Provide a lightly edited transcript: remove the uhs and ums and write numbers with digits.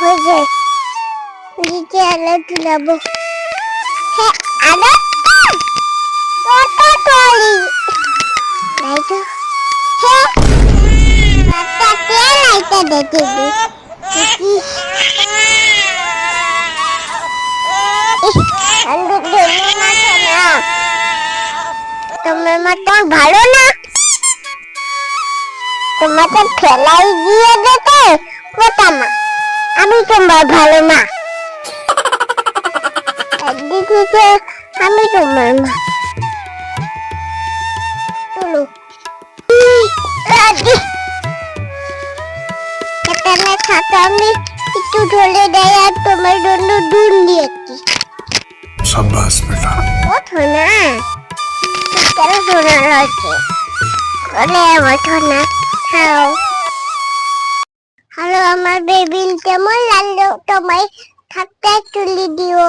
হয়েছে নিচে আলো তুলাবো। হ্যাঁ আলো কত টলি নাই তো। হ্যাঁ বাচ্চাকে লাইটটা দেখে দি তোমার মা তো ভালো না, তোমাকে ফেলাই দিয়ে যেতে কোথাও না। আমি তোমার ভালো না, একদিক থেকে আমি তোমার মা। চলো এখানে থাকা আমি একটু ঢলে দেয় আর তোমার জন্য দুধ দিয়েছি। शाबाश बेटा। ওঠো না, কেন শোনা লাগছে? বলে ওঠো না, খাও। হ্যালো আমার বেবি, কেমন লাগলো তোমায়? থাকতে তুলি দিও।